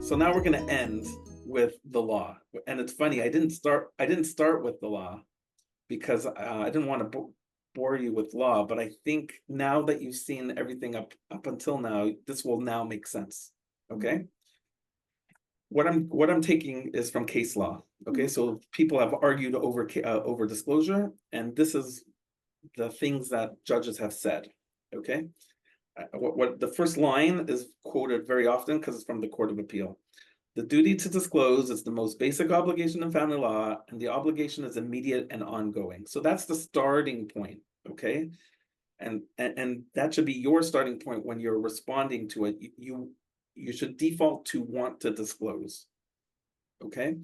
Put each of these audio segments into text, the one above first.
So now we're going to end with the law. And it's funny, I didn't start with the law because I didn't want to bore you with law, but I think now that you've seen everything up until now, this will now make sense. Okay. What I'm taking is from case law. Okay, so people have argued over disclosure, and this is the things that judges have said. Okay, what the first line is quoted very often because it's from the Court of Appeal. The duty to disclose is the most basic obligation in family law, and the obligation is immediate and ongoing. So that's the starting point. Okay, and that should be your starting point when you're responding to it. You should default to want to disclose. Okay.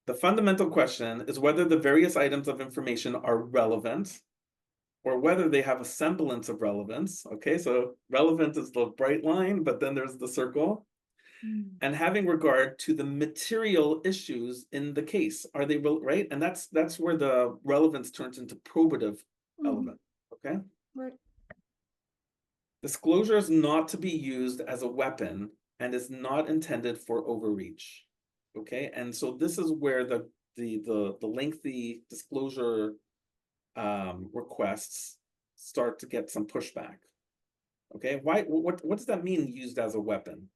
The fundamental question is whether the various items of information are relevant or whether they have a semblance of relevance. Okay, so relevant is the bright line, but then there's the circle. And having regard to the material issues in the case. Are they right? And that's where the relevance turns into probative element. Okay. Right. Disclosure is not to be used as a weapon and is not intended for overreach. Okay, and so this is where the lengthy disclosure requests start to get some pushback. Okay, what does that mean, used as a weapon?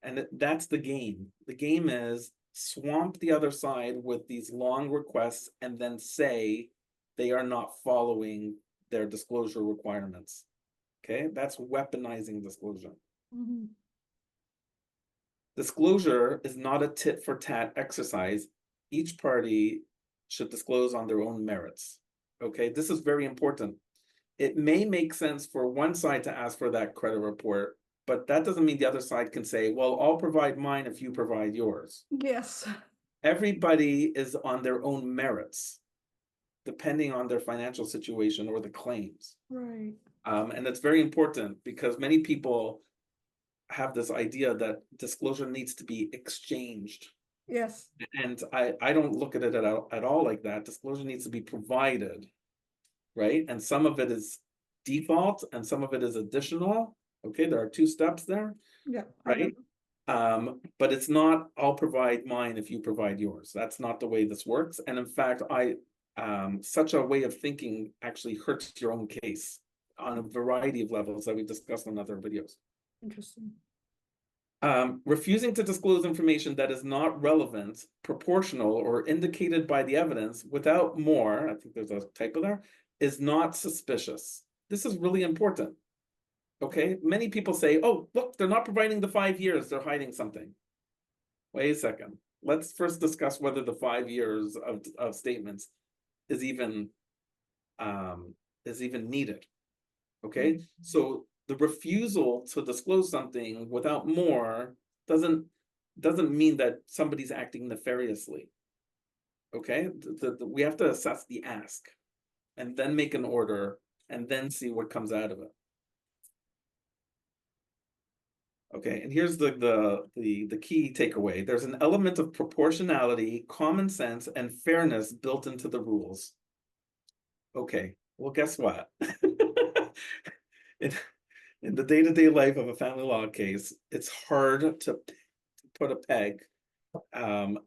And that's the game. The game is swamp the other side with these long requests and then say they are not following their disclosure requirements. Okay, that's weaponizing disclosure. Disclosure is not a tit for tat exercise. Each party should disclose on their own merits. Okay, this is very important. It may make sense for one side to ask for that credit report, but that doesn't mean the other side can say, well, I'll provide mine if you provide yours. Yes. Everybody is on their own merits, depending on their financial situation or the claims. Right. And it's very important because many people have this idea that disclosure needs to be exchanged. Yes. And I don't look at it at all like that. Disclosure needs to be provided, right? And some of it is default and some of it is additional. Okay, there are two steps there. Yeah. Right. But it's not, I'll provide mine if you provide yours. That's not the way this works. And in fact, such a way of thinking actually hurts your own case on a variety of levels that we've discussed on other videos. Interesting. Refusing to disclose information that is not relevant, proportional, or indicated by the evidence without more, I think there's a typo there, is not suspicious. This is really important. Okay, many people say, oh, look, they're not providing the 5 years, they're hiding something. Wait a second. Let's first discuss whether the 5 years of statements is even needed. Okay, so the refusal to disclose something without more doesn't mean that somebody's acting nefariously. Okay, we have to assess the ask and then make an order and then see what comes out of it. Okay, and here's the key takeaway. There's an element of proportionality, common sense, and fairness built into the rules. Okay, well, guess what? In the day-to-day life of a family law case, it's hard to put a peg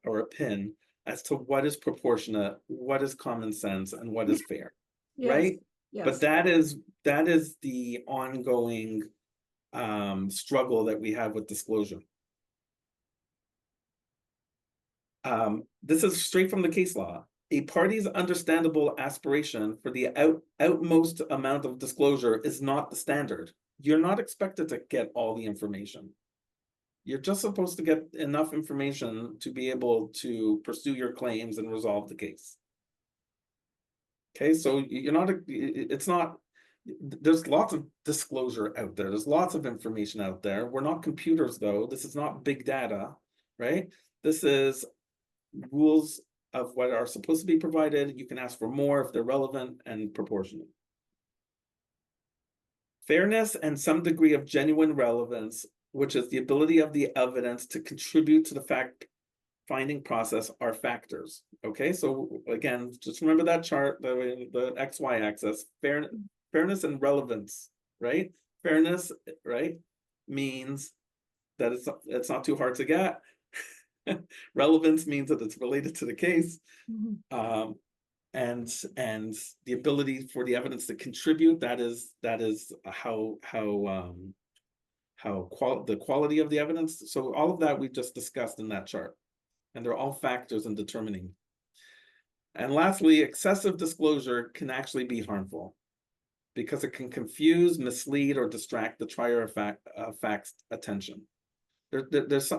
or a pin as to what is proportionate, what is common sense, and what is fair. Yes. Right? Yes. But that is the ongoing struggle that we have with disclosure. This is straight from the case law. A party's understandable aspiration for the outmost amount of disclosure is not the standard. You're not expected to get all the information. You're just supposed to get enough information to be able to pursue your claims and resolve the case. Okay, so there's lots of disclosure out there. There's lots of information out there. We're not computers, though. This is not big data, right? This is rules of what are supposed to be provided. You can ask for more if they're relevant and proportionate. Fairness and some degree of genuine relevance, which is the ability of the evidence to contribute to the fact-finding process, are factors. Okay, so again, just remember that chart, the XY axis, fairness and relevance, right? Fairness, right, means that it's not too hard to get. Relevance means that it's related to the case. Mhm. And the ability for the evidence to contribute, that is how the quality of the evidence. So all of that we just discussed in that chart, and they're all factors in determining. And lastly, excessive disclosure can actually be harmful because it can confuse, mislead, or distract the trier of fact's attention. There's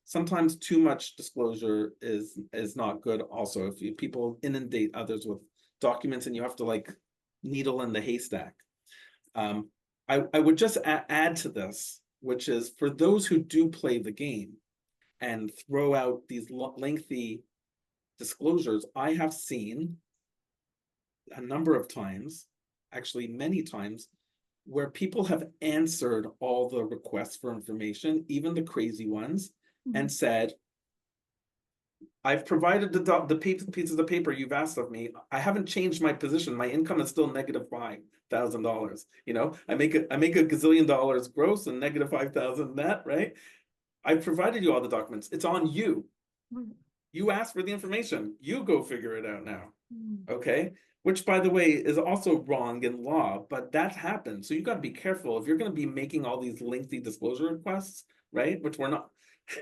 sometimes too much disclosure is not good. Also, if people inundate others with documents and you have to like needle in the haystack. I would just add to this, which is for those who do play the game and throw out these lengthy disclosures, I have seen a number of times, actually many times, where people have answered all the requests for information, even the crazy ones, and said, I've provided the pieces of paper you've asked of me. I haven't changed my position. My income is still negative $5,000. You know, I make a gazillion dollars gross and negative 5,000 net, right? I've provided you all the documents. It's on you. You asked for the information. You go figure it out now. Okay. Which, by the way, is also wrong in law, but that happens. So you got to be careful if you're going to be making all these lengthy disclosure requests, right? Which we're not.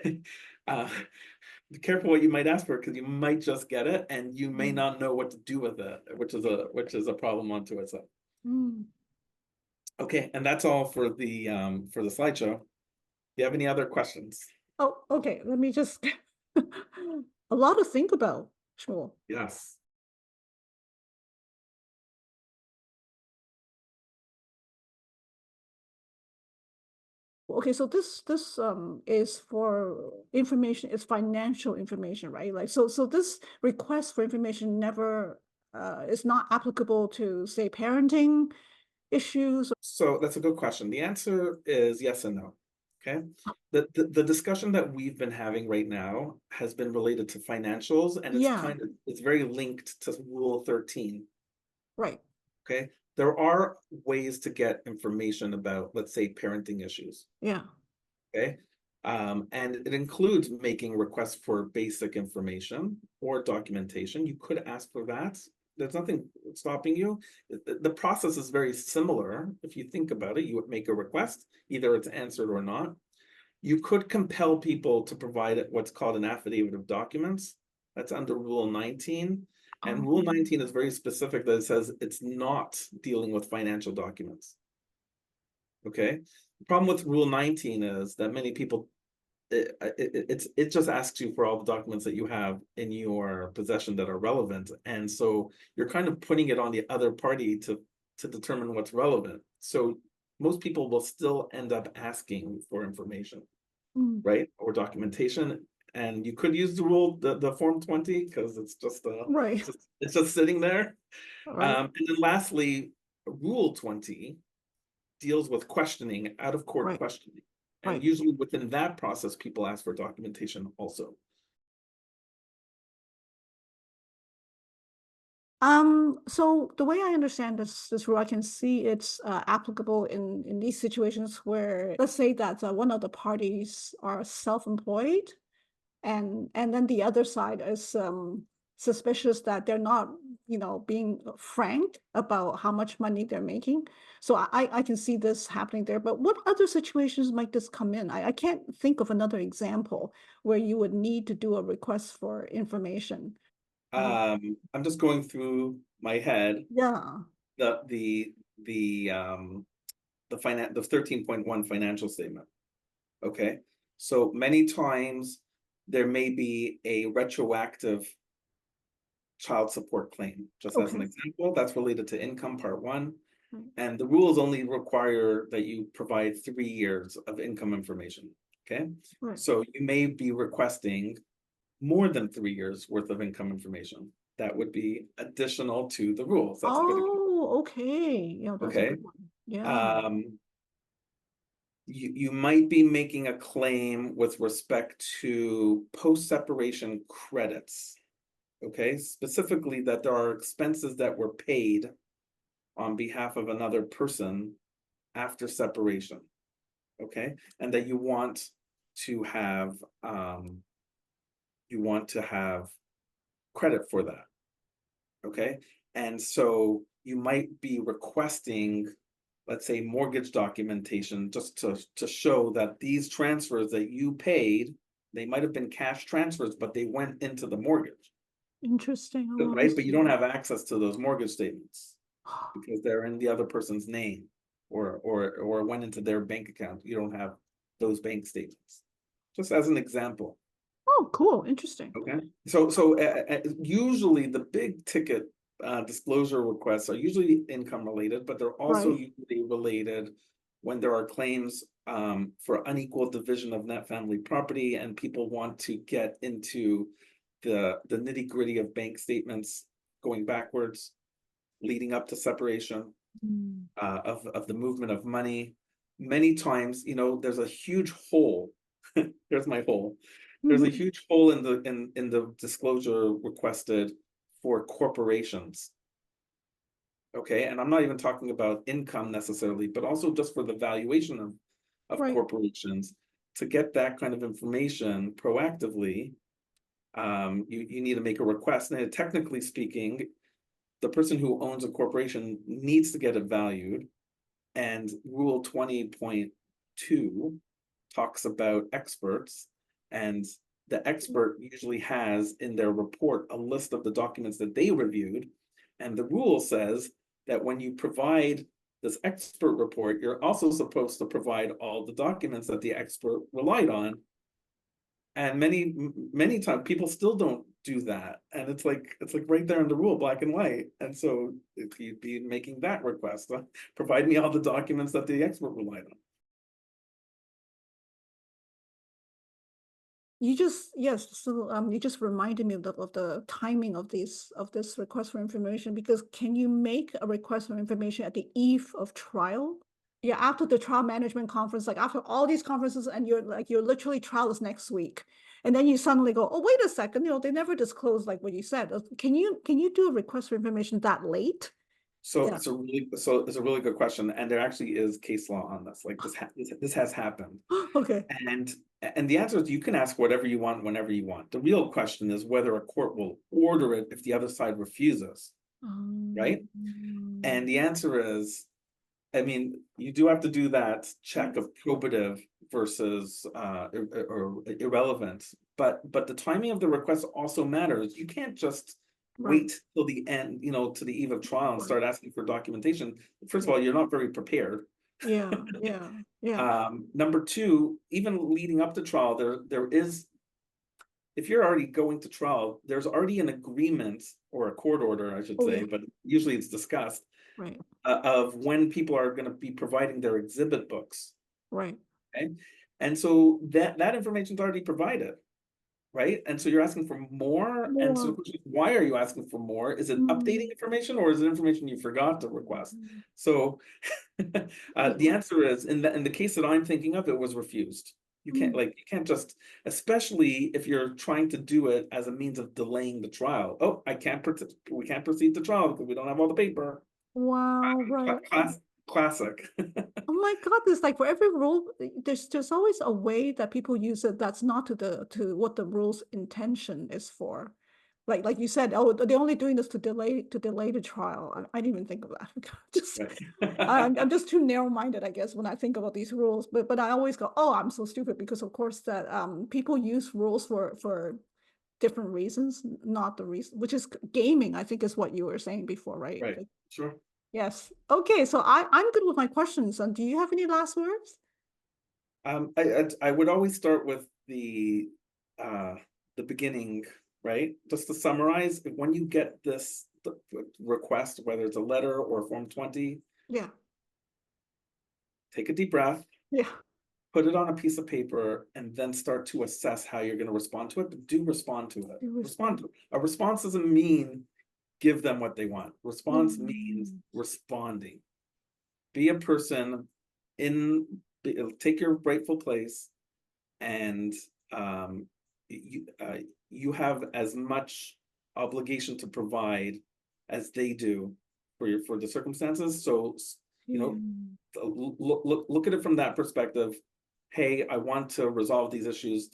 Be careful what you might ask for, because you might just get it and you may not know what to do with it, which is a problem unto itself. Okay, and that's all for the slideshow. Do you have any other questions? Oh, okay. Let me just a lot to think about. Sure. Yes. Okay, so this is for information, it's financial information, right? Like so this request for information never is not applicable to, say, parenting issues. So that's a good question. The answer is yes and no. Okay. The discussion that we've been having right now has been related to financials, and Yeah, it's very linked to Rule 13. right. Okay. There are ways to get information about, let's say, parenting issues. Yeah. Okay. And it includes making requests for basic information or documentation. You could ask for that. There's nothing stopping you. The process is very similar. If you think about it, you would make a request, either it's answered or not. You could compel people to provide what's called an affidavit of documents. That's under Rule 19. And Rule 19 is very specific that it says it's not dealing with financial documents. Okay. The problem with Rule 19 is that many people, it just asks you for all the documents that you have in your possession that are relevant. And so you're kind of putting it on the other party to determine what's relevant. So most people will still end up asking for information, right? Or documentation. And you could use the rule, the Form 20, because it's just Right. it's just sitting there. Right. And then lastly, Rule 20 deals with questioning, out of court Right. questioning. And Right. usually within that process, people ask for documentation also. So the way I understand this rule, I can see it's applicable in these situations where, let's say that one of the parties are self-employed, and then the other side is suspicious that they're not, being frank about how much money they're making. So I can see this happening there. But what other situations might this come in? I can't think of another example where you would need to do a request for information. I'm just going through my head Yeah. the 13.1 financial statement. Okay. So many times there may be a retroactive child support claim, just as an Okay. example, that's related to income part 1. Right. And the rules only require that you provide 3 years of income information. Okay. Right. So you may be requesting more than 3 years worth of income information. That would be additional to the rules. That's a good example. Oh, okay. Yeah, that's a Okay. good one. Yeah. You might be making a claim with respect to post-separation credits. Okay, specifically that there are expenses that were paid on behalf of another person after separation. Okay, and that you want to have, you want to have credit for that. Okay. And so you might be requesting, let's say, mortgage documentation just to show that these transfers that you paid, they might have been cash transfers, but they went into the mortgage, Interesting. Oh, I right? But you see. don't have access to those mortgage statements because they're in the other person's name, or went into their bank account. You don't have those bank statements. Just as an example. Oh, cool. Interesting. Okay, so usually the big ticket disclosure requests are usually income related, but they're also Right. usually related when there are claims for unequal division of net family property, and people want to get into the nitty gritty of bank statements going backwards, leading up to separation, Mm. of the movement of money. Many times, there's a huge hole. Here's my hole. There's a huge hole in the disclosure requested for corporations. Okay, and I'm not even talking about income necessarily, but also just for the valuation of Right. corporations. To get that kind of information proactively, you need to make a request. And technically speaking, the person who owns a corporation needs to get it valued. And Rule 20.2 talks about experts, and the expert usually has in their report a list of the documents that they reviewed. And the rule says that when you provide this expert report, you're also supposed to provide all the documents that the expert relied on. And many times people still don't do that, and it's like right there in the rule, black and white. And so if you'd be making that request, provide me all the documents that the expert relied on. Yes, so you just reminded me of the timing of this request for information, because can you make a request for information at the eve of trial? Yeah, after the trial management conference, like after all these conferences, and you're literally trial is next week. And then you suddenly go, oh, wait a second, they never disclosed like what you said. Can you do a request for information that late? So Yeah. it's a really good question, and there actually is case law on this. Like this has happened, Okay. and the answer is you can ask whatever you want whenever you want. The real question is whether a court will order it if the other side refuses, right? Um, And the answer is, I mean, you do have to do that check of probative versus or irrelevant, but the timing of the request also matters. You can't just right. wait till the end, to the eve of trial and Right. start asking for documentation. First of Yeah. all, you're not very prepared. Yeah. Yeah. Yeah. Number two, even leading up to trial, there is, if you're already going to trial, there's already an agreement or a court order, I should Oh say, yeah. but usually it's discussed, Right. of when people are going to be providing their exhibit books. Right. Okay. And so that information is already provided, right? And so you're asking for more. And so the More. question is, why are you asking for more? Is it updating Mm, information, or is it information you forgot to request? mm, So the yeah. answer is, in the case that I'm thinking of, it was refused. Mm, You can't just, especially if you're trying to do it as a means of delaying the trial. Oh, we can't proceed to trial because we don't have all the paper. wow. Right. Classic. Oh my God, there's like for every rule, there's always a way that people use it that's not to what the rule's intention is for. Like you said, oh, they're only doing this to delay the trial. I didn't even think of that. Just Right. I'm just too narrow-minded, I guess, when I think about these rules. But I always go, oh, I'm so stupid, because of course that people use rules for different reasons, not the reason, which is gaming, I think is what you were saying before, right? Right. Like, Sure. yes. Okay, so I'm good with my questions. And do you have any last words? I would always start with uh the beginning, right? Just to summarize, when you get this request, whether it's a letter or Form 20, Yeah. take a deep breath, Yeah. put it on a piece of paper, and then start to assess how you're going to respond to it. But do respond to it. It was Respond to it. A response doesn't mean give them what they want. Response means mm, responding. Be a person in, take your rightful place, and um, you have as much obligation to provide as they do for the circumstances. So, you yeah. know, look at it from that perspective. hey, I want to resolve these issues.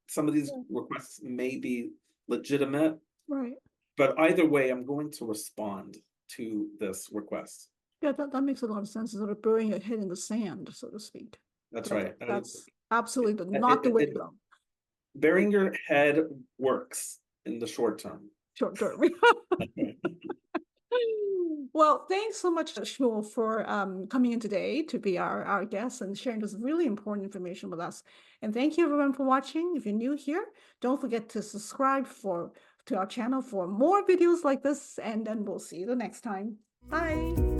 Some of these Yeah. requests may be legitimate, Right. but either way, I'm going to respond to this request. Yeah, that makes a lot of sense, sort of burying your head in the sand, so to speak. That's right. That's absolutely not the way to It go. burying your head works in the short term. Short term. Well, thanks so much, Shmuel, for coming in today to be our guest and sharing this really important information with us. And thank you everyone for watching. If you're new here, don't forget to subscribe to our channel for more videos like this, and then we'll see you the next time. Bye.